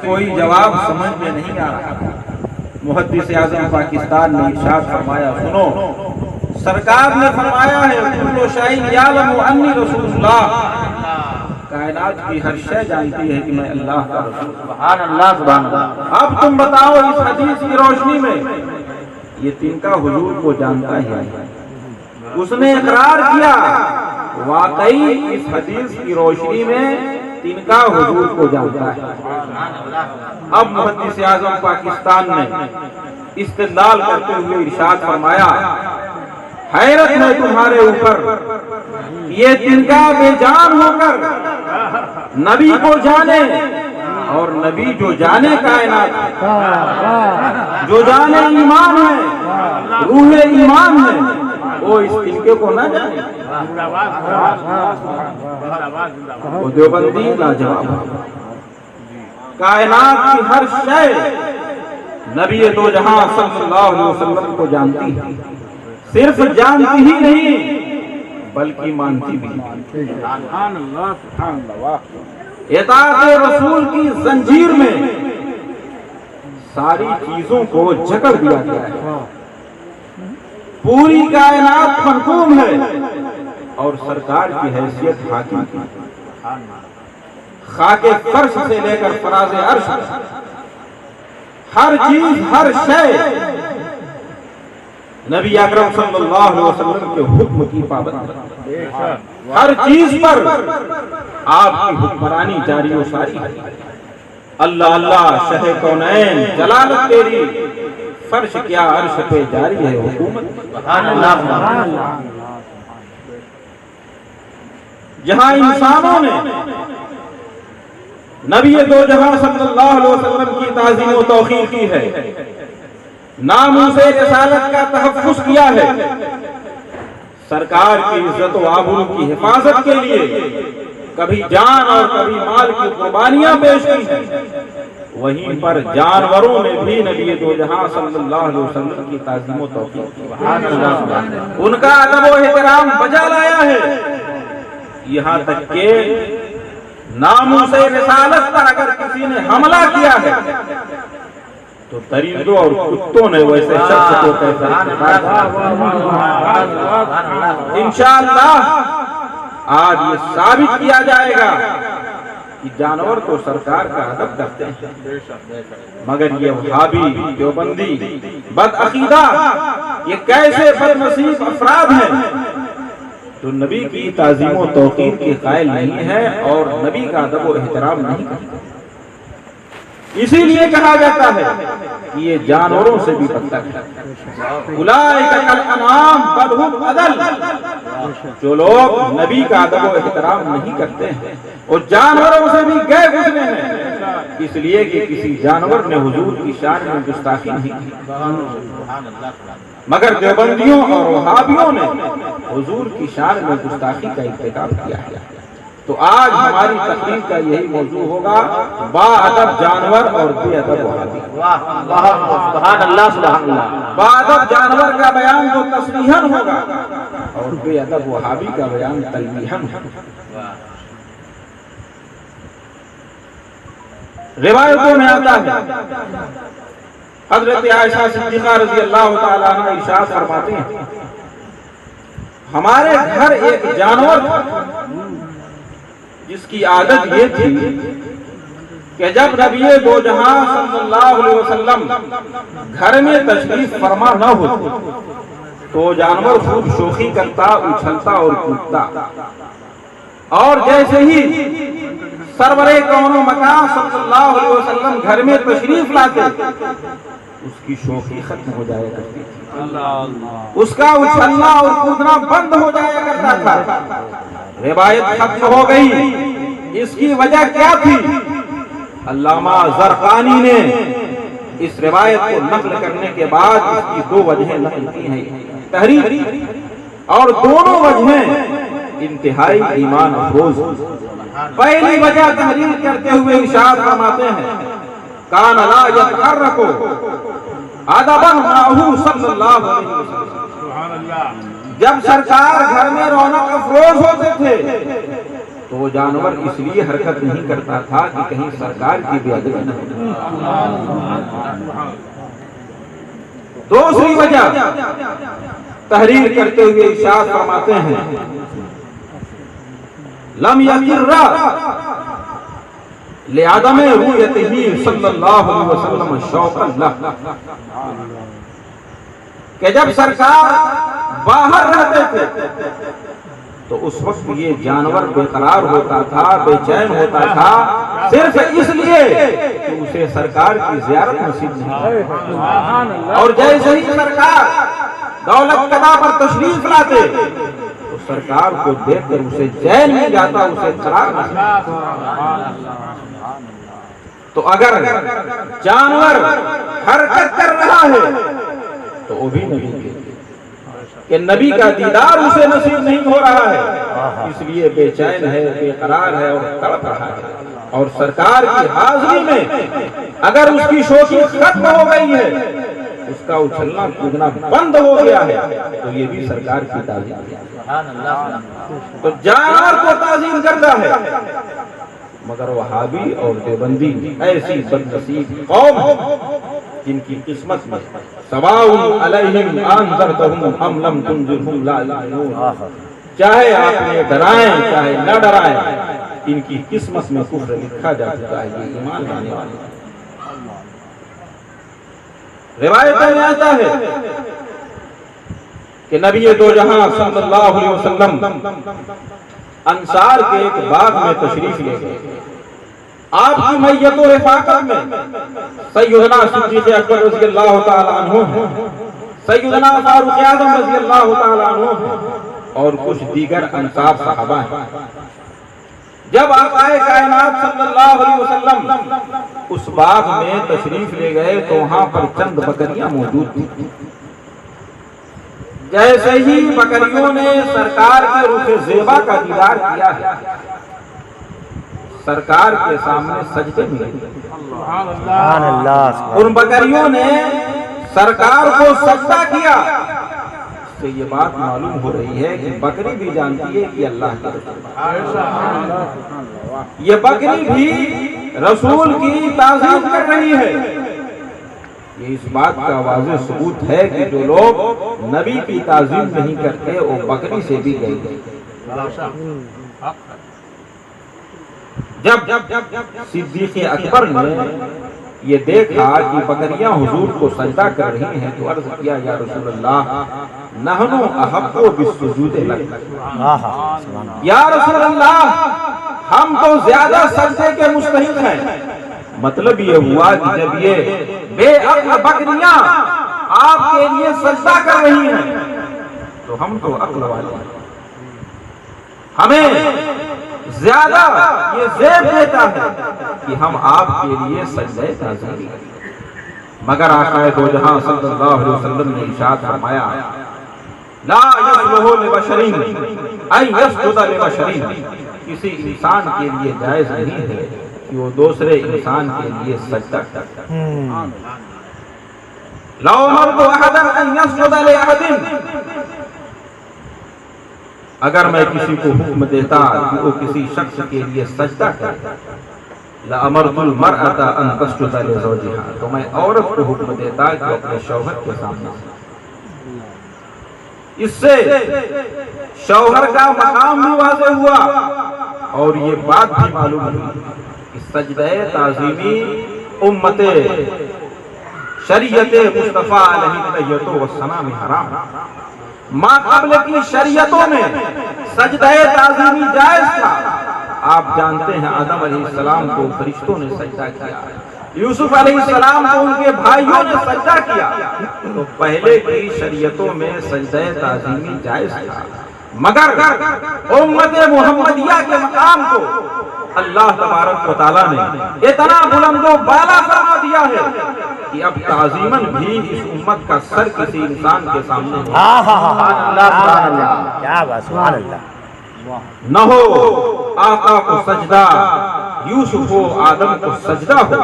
کوئی جواب سمجھ میں نہیں آ رہا تھا۔ محدث اعظم پاکستان نے ارشاد فرمایا، سنو، سرکار نے فرمایا ہے کل شیء یعلم انی رسول اللہ، کائنات کی ہر شے جانتی ہے کہ میں اللہ کا رسول۔ سبحان اللہ سبحان اللہ۔ اب تم بتاؤ اس حدیث کی روشنی میں یہ تنکا حضور کو جانتا ہے؟ اس نے اقرار کیا واقعی اس حدیث کی روشنی میں تنکا حضور کو جانتا ہے۔ اب محدث اعظم پاکستان نے استدلال کرتے ہوئے ارشاد فرمایا، حیرت ہے تمہارے اوپر، یہ تنکا بے جان ہو کر نبی کو جانے، اور نبی جو جانے کائنات، جو جانے ایمان ہے، روح ایمان ہے، وہ اس تنکے کو نہ جانے۔ وہ دیوبندی لاجواب، کائنات کی ہر شے نبی دو جہاں صلی اللہ علیہ وسلم کو جانتی ہے، صرف جانتی ہی نہیں بلکہ مانتی بھی۔ سبحان اللہ سبحان اللہ۔ اطاعت رسول کی زنجیر میں ساری چیزوں کو جکڑ دیا گیا ہے، پوری کائنات محکوم ہے اور سرکار کی حیثیت حاکم کی۔ خاک فرش سے لے کر فراز عرش، ہر چیز ہر شے نبی اکرم صلی اللہ علیہ وسلم کے حکم کی پابند ہے، ہر چیز پر آپ کی حکمرانی جاری و ساری ہے۔ اللہ اللہ شہ کونین جلالت تیری، فرش کیا عرش پہ جاری ہے حکومت۔ جہاں انسانوں نے نبی دو جہاں صلی اللہ علیہ وسلم کی تعظیم و توقیر کی ہے، ناموس رسالت کا تحفظ کیا ہے، سرکار کی عزت و آبرو کی حفاظت کے لیے کبھی جان اور کبھی مال کی قربانیاں پیش کی ہیں، وہیں پر جانوروں نے بھی نبی دو جہاں صلی اللہ علیہ وسلم کی تعظیم و توقیر کی، ان کا ادب و احترام بجا لایا ہے۔ یہاں تک کہ ناموس رسالت پر اگر کسی نے حملہ کیا ہے تو درندوں اور کتوں نے ویسے شخص کو انشاءاللہ آج یہ ثابت کیا جائے گا کہ جانور تو سرکار کا ادب کرتے ہیں، مگر یہ وہابی دیوبندی بدعقیدہ یہ کیسے بدنصیب افراد ہیں جو نبی کی تعظیم و توقیر کے قائل نہیں ہے اور نبی کا ادب و احترام نہیں کرتے۔ اسی لیے کہا جاتا ہے کہ یہ جانوروں سے بھی بدتر ہے۔ اولئک کالانعام بل ھم اضل، جو لوگ نبی کا ادب و احترام نہیں کرتے ہیں وہ جانوروں سے بھی گئے گزرے ہیں، اس لیے کہ کسی جانور نے حضور کی شان میں گستاخی نہیں کی، مگر دیوبندیوں اور وہابیوں نے حضور کی شان میں گستاخی کا ارتکاب کیا ہے۔ تو آج ہماری تقریر کا یہی موضوع ہوگا، با ادب جانور اور بے ادب وہابی۔ سبحان اللہ سبحان اللہ۔ با ادب جانور کا بیان جو تصریحاً ہوگا اور بے ادب وہابی کا بیان تلویحاً ہوگا۔ روایتوں میں آتا ہے، حضرت عائشہ صدیقہ رضی اللہ تعالیٰ عنہ ارشاد فرماتی ہیں، ہمارے گھر ایک جانور تھا جس کی عادت یہ تھی کہ جب نبی دو جہاں صلی اللہ علیہ وسلم گھر میں تشریف فرما نہ ہو تو جانور خوب شوخی کرتا، اچھلتا اور کودتا، اور جیسے ہی سرور کون و مکان صلی اللہ علیہ وسلم گھر میں تشریف لاتے اس کی شوخی ختم ہو جایا کرتی تھی، اس کا اچھلنا اور کودنا بند ہو جایا کرتا تھا۔ روایت ختم ہو گئی، اس کی وجہ کیا تھی؟ علامہ زرقانی نے اس روایت کو نقل کرنے کے بعد اس کی دو وجہیں نقل کی ہیں تحریر، اور دونوں وجہیں انتہائی ایمان افروز۔ پہلی وجہ تحریر کرتے ہوئے ارشاد فرماتے ہیں، کان لا یتحرک ادبا معہ صلی اللہ علیہ وسلم، جب سرکار گھر میں رونق افروز ہوتے تھے تو وہ جانور اس لیے حرکت نہیں کرتا تھا کہ کہیں سرکار کی بے ادبی نہ ہو۔ دوسری وجہ تحریر کرتے ہوئے ارشاد فرماتے ہیں لم یقر لعدم رؤیتہ صلی اللہ علیہ وسلم شوقا لہ، کہ جب سرکار باہر رہتے تھے تو اس وقت یہ جانور بے قرار ہوتا تھا، بے چین ہوتا تھا، صرف اس لیے کہ اسے سرکار کی زیارت نصیب نہیں۔ اور جیسے ہی سرکار دولت قضا پر تشریف لاتے تو سرکار کو دیکھ کر اسے چین نہیں جاتا، اسے قرار نصیب۔ تو اگر جانور حرکت کر رہا ہے تو وہ بھی نبی کے کہ نبی کا دیدار اسے نصیب نہیں ہو رہا ہے، اس لیے بے چین ہے، بے قرار ہے اور تڑپ رہا ہے۔ اور سرکار کی حاضری میں اگر اس کی شوقی ختم ہو گئی ہے، اس کا اچھلنا کودنا بند ہو گیا ہے، تو یہ بھی سرکار کی تعظیم ہے۔ تو جانور کو تعظیم کرتا ہے، مگر وہابی اور دیوبندی ایسی بد نصیب قوم ہے جن کی قسمت میں سواء علیہم انذرتہم ام لم تنذرہم لا یؤمنون، چاہے آپ نے ڈرائیں چاہے نہ ڈرائیں، ان کی قسمت میں کفر لکھا جا چکا ہے، یہ ایمان لانے والے۔ روایتوں میں آتا ہے کہ نبی دو جہاں صلی اللہ علیہ وسلم انصار کے ایک باغ میں تشریف لے گئے۔ آپ کی میت و رفاقت میں سیدنا صدیق اکبر رضی اللہ تعالیٰ عنہ ہیں، سیدنا فاروق اعظم رضی اللہ تعالیٰ عنہ ہیں، اور کچھ دیگر انصار صحابہ ہیں۔ جب آقا کائنات صلی اللہ علیہ وسلم اس باغ میں تشریف لے گئے تو وہاں پر چند بکریاں موجود تھیں۔ جیسے ہی بکریوں نے سرکار کے رخ زیبا کا دیدار کیا ہے، سرکار کے سامنے سجدے میں سبحان اللہ، ان بکریوں نے سرکار کو سجدہ کیا۔ اس سے یہ بات معلوم ہو رہی ہے کہ بکری بھی جانتی ہے کہ اللہ کا رسول، یہ بکری بھی رسول کی تعظیم کر رہی ہے۔ یہ اس بات کا واضح ثبوت ہے کہ جو لوگ نبی کی تعظیم نہیں کرتے وہ بکری سے بھی گئے۔ جب صدیق اکبر نے یہ دیکھا کہ بکریاں حضور کو سجدہ کر رہی ہیں تو عرض کیا یا رسول اللہ نحن احق بالسجود لک، یا رسول اللہ ہم تو زیادہ سجدے کے مستحق ہیں۔ مطلب یہ ہوا کہ جب یہ بے عقل بکریاں آپ کے لیے سجدہ کر رہی ہیں تو ہم تو عقل والے ہیں، ہمیں زیادہ یہ زیب دیتا ہے کہ ہم آپ کے لیے سجدہ تعظیم کریں۔ مگر آقا دو جہاں صلی اللہ علیہ وسلم نے ارشاد فرمایا لا یصلح لبشر ان یسجد لبشر، کسی انسان کے لیے جائز نہیں ہے کہ وہ دوسرے انسان کے لیے سجدہ کرے۔ لو امرت احدا ان یسجد لاحد، اگر میں کسی کو حکم دیتا کہ وہ کسی شخص کے لیے سجدہ کرے، لامرت المرأة ان تسجد لزوجها، تو میں عورت کو حکم دیتا کہ وہ اپنے شوہر کے سامنے۔ اس سے شوہر کا مقام بھی واضح ہوا اور یہ بات بھی معلوم ہوئی کہ سجدہ تعظیمی امت شریعت مصطفیٰ علیہ التحیۃ والثناء میں حرام۔ ماں قبل کی شریعتوں میں سجدہ تعظیمی جائز تھا۔ آپ جانتے ہیں آدم علیہ السلام کو فرشتوں نے سجدہ کیا، یوسف علیہ السلام کو ان کے بھائیوں نے سجدہ کیا، تو پہلے کی شریعتوں میں سجدہ تعظیمی جائز تھا، مگر امت محمدیہ کے مقام کو اللہ تبارک و تعالیٰ نے اتنا بلند و بالا فرما دیا ہے کہ اب تعظیماً بھی اس امت کا سر کسی انسان کے سامنے ہے۔ سبحان اللہ، نہ ہو آقا کو سجدہ، یوسف و آدم کو سجدہ ہو،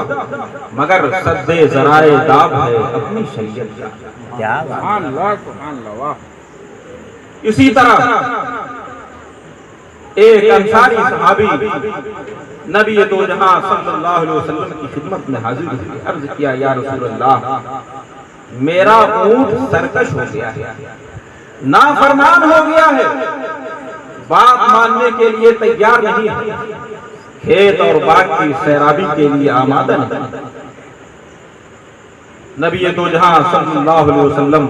مگر سد ذرائع داب ہے اپنی شریعت کا۔ سبحان اللہ، سبحان اللہ۔ اسی طرح ایک انصاری صحابی نبی دو جہاں صلی اللہ علیہ وسلم کی خدمت میں حاضر ہوئے، عرض کیا یا رسول اللہ میرا اونٹ سرکش ہو گیا ہے، نافرمان ہو گیا ہے، بات ماننے کے لیے تیار نہیں ہے، کھیت اور باغ کی سیرابی کے لیے آمادہ نہیں۔ نبی دو جہاں صلی اللہ علیہ وسلم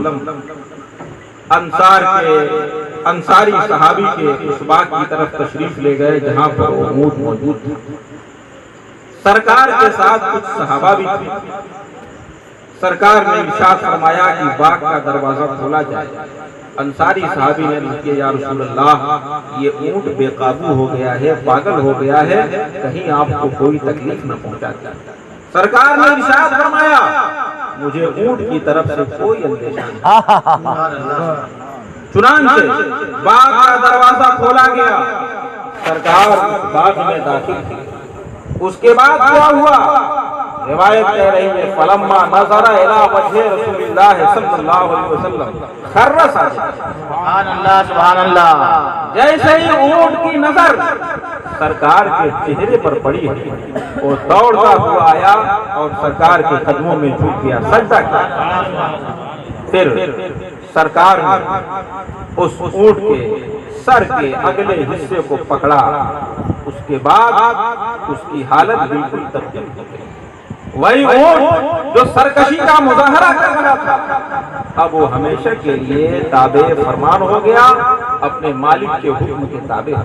انصاری صحابی کے اس باغ کی طرف تشریف لے گئے جہاں پر وہ اونٹ موجود تھا۔ سرکار کے ساتھ کچھ صحابہ بھی تھے۔ سرکار نے ارشاد فرمایا کہ باغ کا دروازہ کھولا جائے۔ انصاری صحابی نے کہا یا رسول اللہ یہ اونٹ بے قابو ہو گیا ہے، پاگل ہو گیا ہے، کہیں آپ کو کوئی تکلیف نہ پہنچا جائے۔ سرکار نے ارشاد فرمایا مجھے اونٹ کی طرف سے کوئی اندیشہ نہیں۔ چنانچہ باغ کا دروازہ کھولا گیا، سرکار باغ میں داخل تھی۔ اس کے بعد کیا ہوا؟ روایت کہہ رہی ہے فلما نظر الى وجه رسول اللہ صلی اللہ علیہ وسلم خر ساجدا۔ سبحان اللہ سبحان اللہ۔ جیسے ہی اونٹ کی نظر سرکار کے چہرے پر پڑی وہ دوڑتا ہوا آیا اور سرکار کے قدموں میں جھک گیا، سجدہ کیا۔ پھر سرکار نے اس اونٹ کے سر کے اگلے حصے کو پکڑا، اس کے بعد اس کی حالت بالکل تبدیل ہو گئی۔ وہی اونٹ جو سرکشی کا مظاہرہ کر رہا تھا اب وہ ہمیشہ کے لیے تابع فرمان ہو گیا، اپنے مالک کے حکم کے تابع۔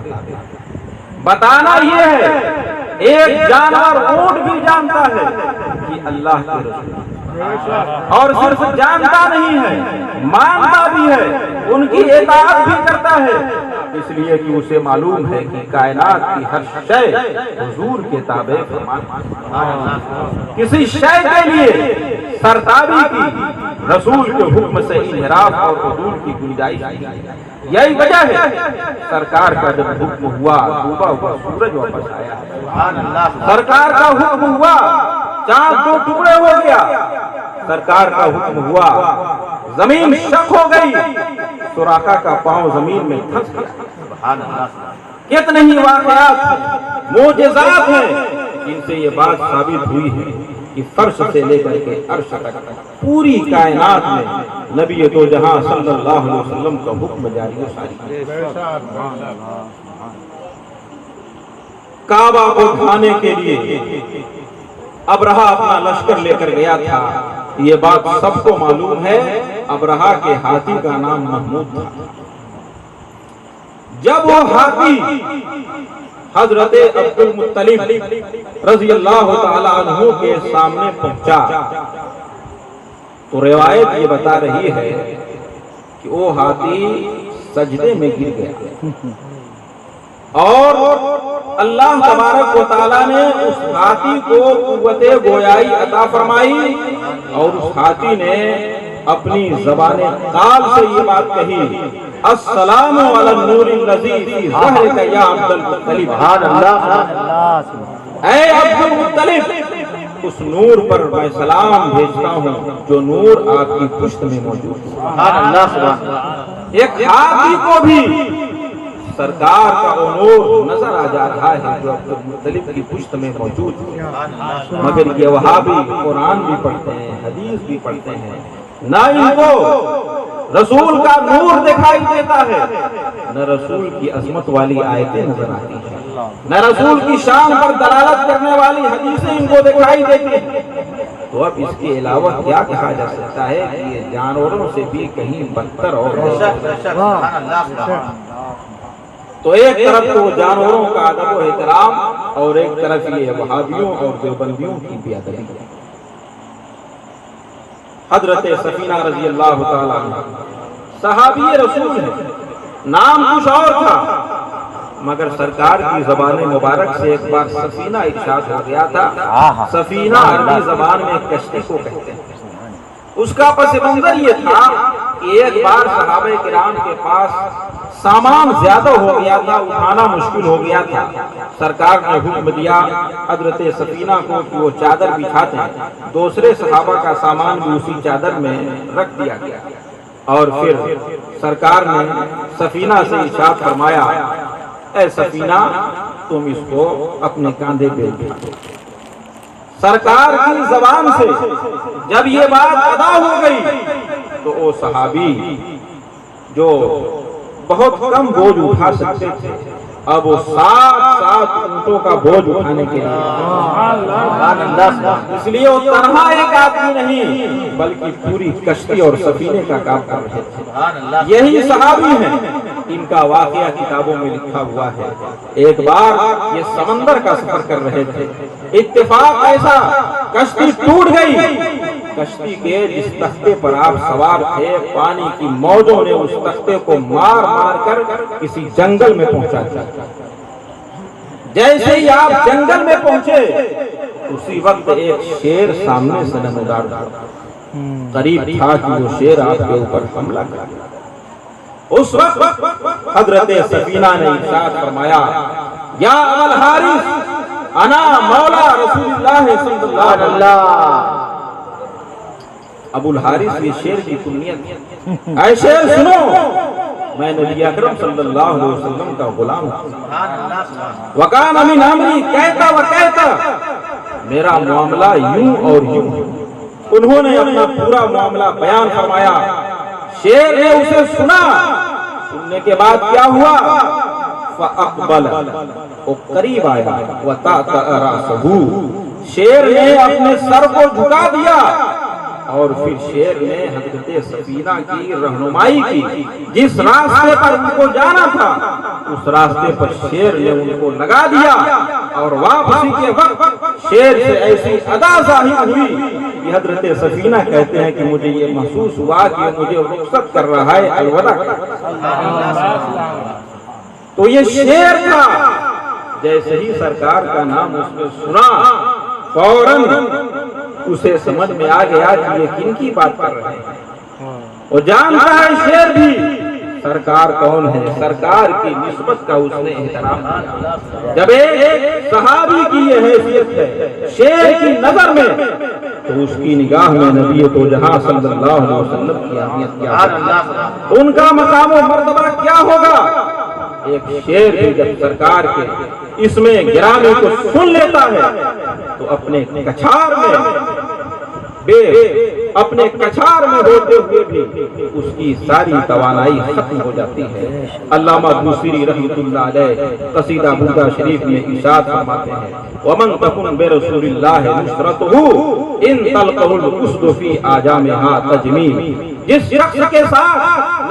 بتانا یہ ہے ایک جانور اونٹ بھی جانتا ہے کہ اللہ کے رسول، اور صرف جانتا نہیں ہے مانتا بھی ہے، ان کی اطاعت بھی کرتا ہے، اس لیے کہ اسے معلوم ہے کہ کائنات کی ہر شے حضور کے تابع فرمان۔ کسی شے کے لیے سرتابی کی رسول کے حکم سے انحراف اور عدول کی گنجائش نہیں۔ یہی وجہ ہے سرکار کا جب حکم ہوا ڈوبا ہوا سورج واپس آیا، سرکار کا حکم ہوا چاند دو ٹکڑے ہو گیا، سرکار کا حکم ہوا زمین شق ہو گئی، سراقہ کا پاؤں زمین میں پھنس گیا۔ کتنے ہی واقعات معجزات ہیں جن سے یہ بات ثابت ہوئی ہے کہ فرش سے لے کر کے عرش تک پوری کائنات میں نبی دو جہاں صلی اللہ علیہ وسلم کا حکم جاری و ساری ہے۔ کعبہ کو کھانے کے لیے ابرہہ اپنا لشکر لے کر گیا تھا، یہ بات سب کو معلوم ہے۔ ابرہہ کے ہاتھی کا نام محمود تھا۔ جب وہ ہاتھی حضرت عبد المطلب رضی اللہ تعالی عنہ کے سامنے پہنچا تو روایت یہ بتا رہی ہے کہ وہ ہاتھی سجدے میں گر گیا اور اللہ تبارک و تعالیٰ نے اس ہاتھی کو قوت گویائی عطا فرمائی اور اس ہاتھی نے اپنی زبان قال سے یہ بات کہی السلام علی النور الذی فی ظہرک یا عبد المطلب۔ اے عبد المطلب اس نور پر میں سلام بھیجتا ہوں جو نور آپ کی پشت میں موجود ہے۔ ایک ہاتھی کو بھی سرکار کا وہ نور نظر آ جا رہا ہے جو عبد المطلب کی پشت میں موجود ہے، مگر یہ وہابی قرآن بھی پڑھتے ہیں، حدیث بھی پڑھتے ہیں، نہ ان کو رسول کا نور دکھائی دیتا ہے، نہ رسول کی عظمت والی آیتیں نظر آتی ہیں، نہ رسول کی شان پر دلالت کرنے والی حدیثیں ان کو دکھائی دیتی ہیں۔ تو اب اس کے علاوہ کیا کہا جا سکتا ہے کہ یہ جانوروں سے بھی کہیں بدتر اور تو ایک طرف تو جانوروں کا ادب و احترام اور ایک طرف یہ وہابیوں اور دیوبندیوں کی بے ادبی ہے۔ حضرت سفینہ رضی اللہ تعالیٰ عنہ صحابی رسول ہے، نام کچھ اور تھا مگر سرکار کی زبان مبارک سے ایک بار سفینہ ارشاد ہو گیا تھا۔ سفینہ عربی زبان میں کشتی کو کہتے ہیں۔ اس کا پس منظر یہ تھا کہ ایک بار صحابہ کرام کے پاس سامان زیادہ ہو گیا تھا، اٹھانا مشکل ہو گیا تھا۔ سرکار نے حکم دیا حضرت سفینہ کو کہ وہ چادر بچھاتے ہیں، دوسرے صحابہ کا سامان بھی اسی چادر میں رکھ دیا گیا اور پھر سرکار نے سفینہ سے ارشاد فرمایا اے سفینہ تم اس کو اپنے کاندھے پہ اٹھا دو۔ سرکار کی زبان سے جب یہ بات ادا ہو گئی تو وہ صحابی جو بہت کم بوجھ اٹھا سکتے تھے اب وہ 7 اونٹوں کا بوجھ اٹھانے کے لیے، اس لیے وہ تنہا ایک آدمی نہیں بلکہ پوری کشتی اور سفینے کا کام کر رہے تھے۔ یہی صحابی ہیں، ان کا واقعہ کتابوں میں لکھا ہوا ہے۔ ایک بار یہ سمندر کا سفر کر رہے تھے، اتفاق ایسا کشتی ٹوٹ گئی۔ کشتی کے جس تختے پر آپ سوار تھے پانی کی موجوں نے اس تختے کو مار مار کر کسی جنگل میں پہنچا دیا۔ جیسے ہی آپ جنگل میں پہنچے اسی وقت ایک شیر سامنے سے نمودار ہوا۔ قریب تھا کہ وہ شیر آپ کے اوپر حملہ کر دے۔ اس وقت حضرت سفینہ نے ارشاد فرمایا، یا ابا الحارث انا مولا رسول اللہ صلی اللہ علیہ وسلم۔ ابو الحارث یہ شیر کی کنیت، اے شیر سنو، میں نبی اکرم صلی اللہ علیہ وسلم کا غلام ہوں۔ وکان من امری کہتا و کہتا، میرا معاملہ یوں اور یوں۔ انہوں نے اپنا پورا معاملہ بیان فرمایا۔ شیر نے اسے سنا، سننے کے بعد کیا ہوا؟ فاقبل، وہ قریب آیا، وطأطأ رأسہ، شیر نے اپنے سر کو جھکا دیا اور پھر شیر نے حضرت سفینہ کی رہنمائی کی۔ جس راستے پر ان کو جانا تھا اس راستے پر شیر نے ان کو لگا دیا، اور واپسی کے وقت شیر سے ایسی ادا ظاہر ہوئی کہ حضرت سفینہ کہتے ہیں کہ مجھے یہ محسوس ہوا کہ مجھے رخصت کر رہا ہے، الوداع کر رہا ہے۔ تو یہ شیر تھا۔ جیسے ہی سرکار کا نام اس نے سنا فوراً اسے سمجھ میں آ گیا کہ یہ کن کی بات کر رہے ہیں۔ وہ جانتا ہے شیر بھی سرکار کون ہے، سرکار کی نسبت کا اس نے احترام کیا۔ جب ایک صحابی کی یہ حیثیت ہے شیر کی نظر میں تو اس کی نگاہ میں نبی تو جہاں صلی اللہ علیہ وسلم کی اہمیت کیا ہے، ان کا مقام و مرتبہ کیا ہوگا۔ ایک شیر بھی جب سرکار کے اس میں گرامی کو سن لیتا ہے تو اپنے کچھار میں ہوتے ہوئے بھی اس کی ساری توانائی ختم ہو جاتی ہے۔ علامہ بوصیری رحمۃ اللہ علیہ قصیدہ بردہ شریف میں ارشاد فرماتے ہیں، وَمَن تَكُن بِرَسُولِ اللَّهِ نُصْرَتُهُ إِن تَلْقَهُ الْأُسْدُ فِي أَعْجَامِهَا تَجْمِيمٍ۔ جس شخص کے ساتھ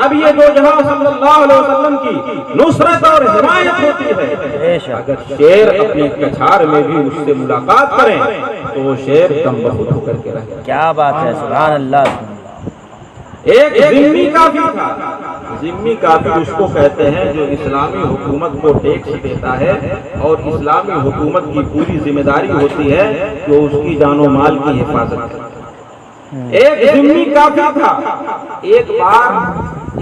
نبی دو جہاں صلی اللہ علیہ وسلم کی نصرت اور حمایت ہوتی ہے، اگر شیر اپنے کچھار میں بھی اس سے ملاقات کریں تو وہ شیر کم بخود ہو کر کے رہے۔ کیا بات ہے، سبحان اللہ۔ ایک ذمہ کافر تھا۔ ذمہ کافر اس کو کہتے ہیں جو اسلامی حکومت کو ٹیکس دیتا ہے اور اسلامی حکومت کی پوری ذمہ داری ہوتی ہے کہ اس کی جان و مال کی حفاظت کرے۔ ایک ذمہ کافر تھا۔ ایک بار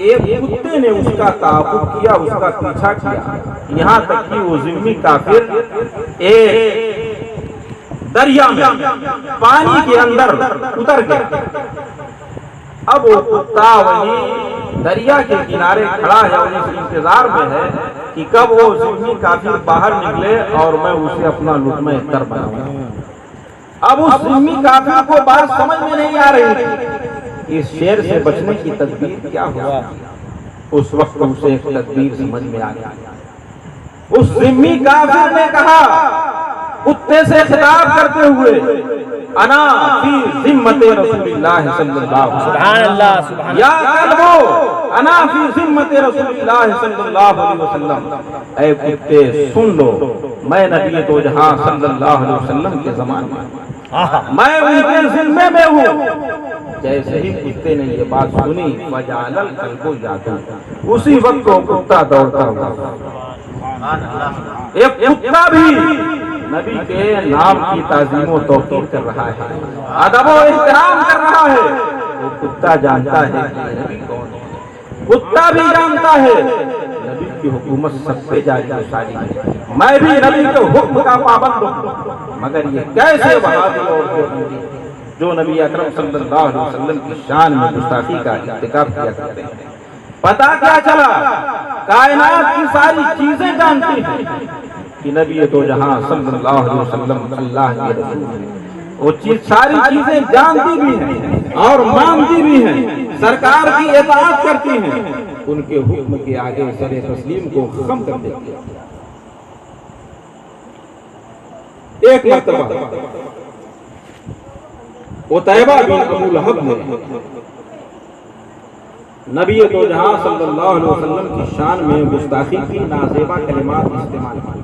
ایک کتے نے اس کا تعاقب کیا، اس کا پیچھا کیا، یہاں تک کہ وہ ذمہ کافر ایک دریا میں پانی کے اندر اتر گیا۔ اب وہ کتا وہیں دریا کے کنارے کھڑا ہے اور اس انتظار میں ہے کہ کب وہ ذمہ کافر باہر نکلے اور میں اسے اپنا لقمہ تر بناؤں۔ اب اس ذمہ کافر کو بات سمجھ میں نہیں آ رہی تھی، اس شیر سے بچنے کی تدبیر کیا ہوا۔ اس وقت اسے ایک تدبیر سمجھ میں آ گئی۔ اس ذمہ کافر نے کہا کتے سے خطاب کرتے ہوئے، انا فی ذمت رسول اللہ صلی اللہ علیہ وسلم، سبحان اللہ، سبحان یا کلبو انا فی ذمت رسول اللہ صلی اللہ علیہ وسلم۔ اے کتے سن لو، میں نبی تو جہاں صلی اللہ علیہ وسلم کے زمانے میں ان کے ذمے میں ہوں۔ جیسے ہی کتے نے یہ بات سنی وجعل الکلب یعدو، اسی وقت وہ کتا دوڑتا ہوا۔ ایک کتا بھی نبی کے نام کی تعظیم و توقیر کر رہا ہے، ادب و احترام کر رہا ہے۔ وہ کتا جانتا ہے کہ نبی کون ہے، کتا بھی جانتا ہے نبی کی حکومت سب پہ جاری و ساری ہے، میں بھی نبی کے حکم کا پابند ہوں۔ مگر یہ کیسے وہابی اور دیوبندی جو نبی اکرم صلی اللہ علیہ وسلم کی شان میں گستاخی کا ارتکاب کیا کرتے ہیں۔ پتا کیا چلا؟ کائنات کی ساری چیزیں جانتی ہیں کہ نبی دو جہاں صلی اللہ علیہ وسلم اللہ کے رسول ہیں۔ وہ ساری چیزیں جانتی بھی ہیں اور مانتی بھی ہیں، سرکار کی اطاعت کرتی ہیں، ان کے حکم کے آگے سر تسلیم کو خم کر دیتی ہیں۔ ایک مرتبہ عتیبہ بن ابو لہب نے نبی دو جہاں صلی اللہ علیہ وسلم کی شان میں گستاخی کی، نازیبہ کلمات استعمال کی۔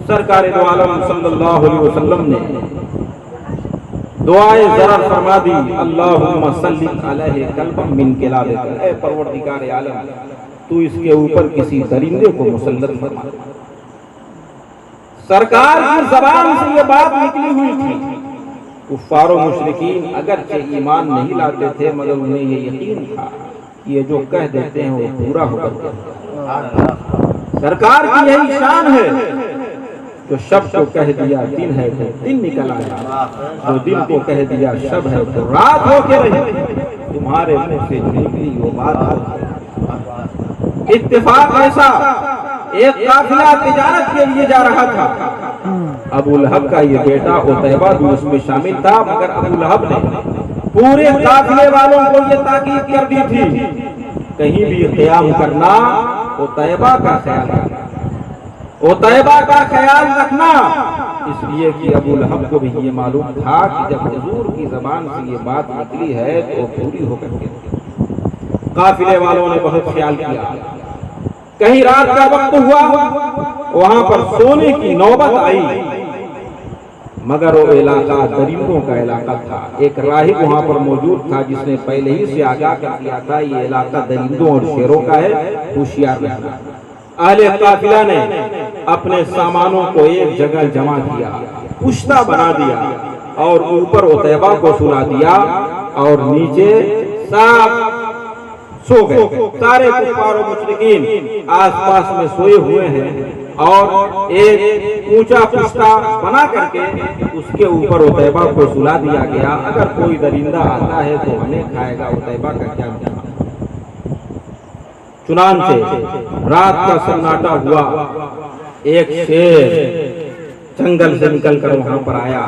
سرکار دو عالم صلی اللہ علیہ وسلم نے دعائے ضرر فرما دی، اللہم صلی علیہ قلبا من کلابک، اے پروردگار عالم تو اس کے اوپر کسی درندے کو مسلط فرما۔ سرکار کی زبان سے یہ بات نکلی ہوئی تھی، کفار و مشرکین اگرچہ ایمان نہیں لاتے تھے مگر انہیں یہ یقین تھا کہ یہ جو کہہ دیتے ہیں وہ پورا ہو کر سرکار کی یہی شان ہے، جو شب کو کہہ دیا دن ہے تو دن نکل آیا، جو دن کو کہہ دیا شب ہے تو رات ہو کے رہی، تمہارے منہ سے نکلی وہ بات ہو۔ اتفاق ایسا، ایک قافلہ تجارت کے لیے جا رہا تھا، ابو لہب کا یہ بیٹا عتیبہ بھی اس میں شامل تھا، مگر ابو لہب نے پورے قافلے والوں کو یہ تاکید کر دی تھی کہیں بھی قیام کرنا عتیبہ کا خیال رکھنا، عتیبہ کا خیال رکھنا، اس لیے کہ ابو لہب کو بھی یہ معلوم تھا کہ جب حضور کی زبان سے یہ بات نکلی ہے تو پوری ہو کر کے۔ قافلے والوں نے بہت خیال کیا، کہیں رات کا وقت ہوا، وہاں پر سونے کی نوبت آئی، مگر وہ علاقہ درندوں کا علاقہ تھا۔ ایک راہب وہاں پر موجود تھا جس نے پہلے ہی سے آگاہ کر دیا تھا یہ علاقہ درندوں اور شیروں کا ہے، ہوشیار رہنا۔ اہل قافلہ نے اپنے سامانوں کو ایک جگہ جمع کیا، پشتہ بنا دیا اور اوپر عتیبہ کو سلا دیا اور نیچے سب سو گئے۔ سارے کفار و مشرکین آس پاس میں سوئے ہوئے ہیں اور ایک اونچا پشتہ بنا کر کے اس کے اوپر عتیبہ کو سلا دیا گیا، اگر کوئی درندہ آتا ہے تو ہمیں کھائے گا، عتیبہ کا کیا مطلب۔ چنانچہ رات کا سناٹا ہوا، ایک شیر جنگل سے نکل کر وہاں پر آیا،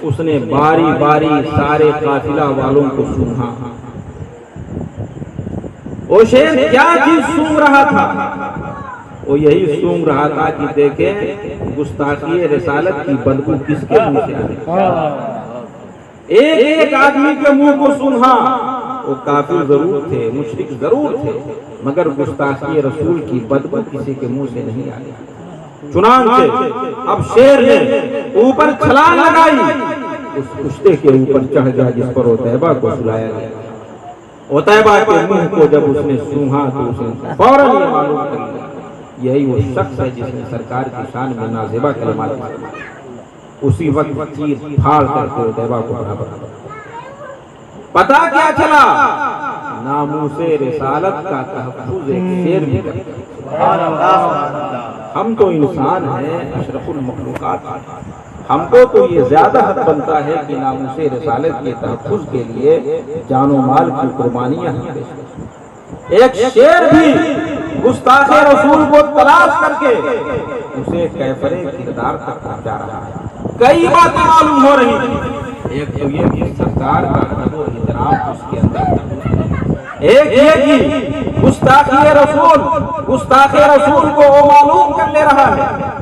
اس نے باری باری سارے قافلہ والوں کو سونگا۔ وہ شیر کیا چیز سونگ رہا تھا؟ وہ یہی سونگ رہا تھا کہ دیکھیں گستاخی رسالت کی بدبو کس کے منہ سے آئی۔ ایک ایک آدمی کے منہ کو سونگا، وہ کافر ضرور تھے، مشرک ضرور تھے، مگر گستاخی رسول کی بدبو کسی کے منہ سے نہیں آئی۔ چنانچہ اب شیر نے اوپر چھلانگ لگائی، اس کشتے کے اوپر چڑھ گیا جس پر عتیبہ کو سلایا گیا۔ عتیبہ کے منہ کو جب اس نے سونگا تو اس نے فوراً یہ معلوم کر لیا یہی وہ شخص ہے جس نے سرکار کی شان میں نازیبہ کلمات فرمائے۔ اسی وقت چیز پھاڑ کر کے عتیبہ کو برابر کر دیا۔ پتا کیا چلا؟ ناموس رسالت کا تحفظ ایک شیر بھی کرتا ہے۔ ہم تو انسان ہیں، اشرف المخلوقات ہیں، ہم کو تو یہ زیادہ حق بنتا ہے کہ ناموس رسالت کے تحفظ کے لیے جان و مال کی قربانیاں ہم پیش کریں۔ ایک شیر بھی گستاخ رسول کو تلاش کر کے اسے کیفر کردار تک پہنچا رہا ہے۔ کئی باتیں معلوم ہو رہی ہیں، ایک تو یہ کہ سرکار کا ادب و احترام اس کے اندر، ایک یہ کہ گستاخ رسول کو وہ معلوم کر لے رہا ہے،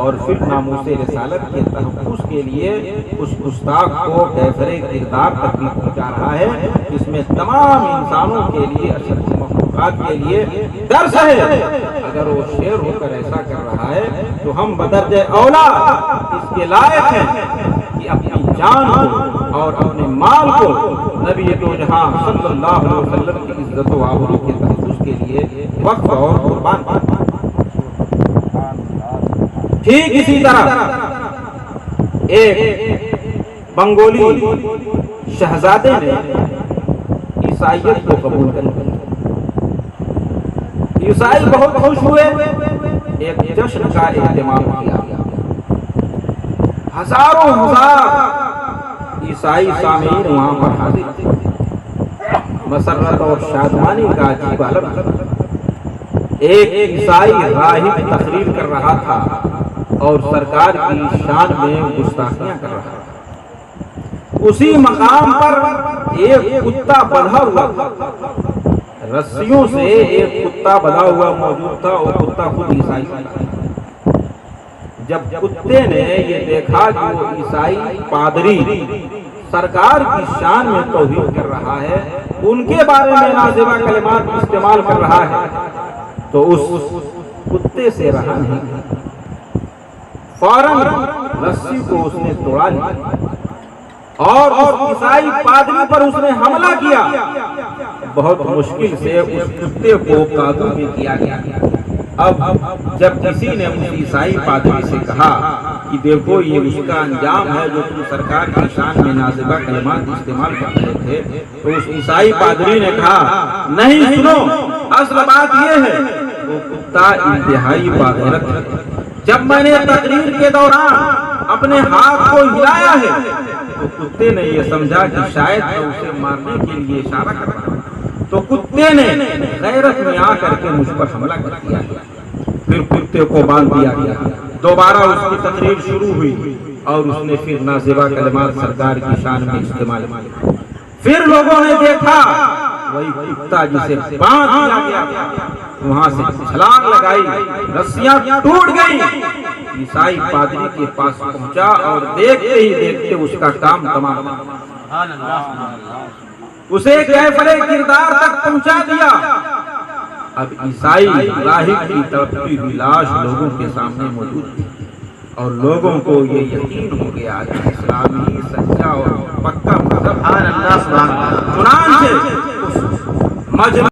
اور پھر ناموس رسالت کے تحفظ کے لیے اس گستاخ کو کیفر کردار تک بھی پہنچا رہا ہے، جس میں تمام انسانوں کے لیے، اشرف مخلوقات کے لیے درس ہے۔ اگر وہ شیر ہو کر ایسا کر رہا ہے تو ہم بدرجہ اولا اس کے لائق ہیں کہ اپنی جان کو اور اپنے مال کو نبی دو جہاں صلی اللہ علیہ وسلم کی عزت و آبرو کے تحفظ کے لیے وقف اور قربان کریں۔ ٹھیک اسی طرح ایک بنگولی شہزادے نے عیسائیت کو قبول کر لیا۔ عیسائی بہت خوش ہوئے، ایک جشن کا اہتمام کیا، ہزاروں ہزار عیسائی سامعین وہاں پر حاضر تھے، مسرت اور شادمانی کا عجیب عالم تھا۔ ایک عیسائی راہب تقریر کر رہا تھا اور سرکار کی شان میں گستاخیاں کر رہا تھا۔ اسی مقام پر ایک کتا بندھا ہوا تھا، رسیوں سے ایک کتا بندھا ہوا موجود تھا اور کتا خود عیسائی تھا۔ جب کتے نے یہ دیکھا کہ وہ عیسائی پادری سرکار کی شان میں توہین کر رہا ہے، ان کے بارے میں نازیبہ کلمات استعمال کر رہا ہے، تو اس کتے سے رہا نہیں، فوراً رسی کو اس نے توڑا لیا اور اس عیسائی پادری پر اس نے حملہ کیا۔ بہت مشکل سے اس کتے کو قابو میں کیا گیا۔ اب جب کسی نے اس عیسائی پادری سے کہا کہ دیکھو یہ اس کا انجام ہے جو تم سرکار کی شان میں نازیبہ کلمات استعمال کر رہے تھے، تو اس عیسائی پادری نے کہا نہیں، سنو، اصل بات یہ ہے وہ کتا انتہائی باغیرت ہے۔ جب میں نے تقریر کے دوران اپنے ہاتھ کو ہلایا ہے تو کتے نے یہ سمجھا کہ شاید میں اسے مارنے کے لیے اشارہ کر رہا ہوں، تو کتے نے غیرت میں آ کر کے مجھ پر حملہ کر دیا۔ پھر کتے کو باندھ دیا گیا، دوبارہ اس کی تقریر شروع ہوئی اور اس نے پھر نازیبہ کلمات سرکار کی شان میں استعمال کیا۔ پھر لوگوں نے دیکھا وہی کتا جسے باندھ دیا گیا وہاں سے چھلانگ لگائی، رسیاں ٹوٹ گئی، عیسائی پادری کے پاس پہنچا اور دیکھتے ہی دیکھتے اس کا کام تمام ہوا، اسے کیفر کردار تک پہنچا دیا۔ اب عیسائی راہب کی تڑپتی ہوئی لاش لوگوں کے سامنے موجود تھی اور لوگوں کو یہ یقین ہو گیا کہ اسلام ہی سچا اور پکا مذہب ہے۔ چنانچہ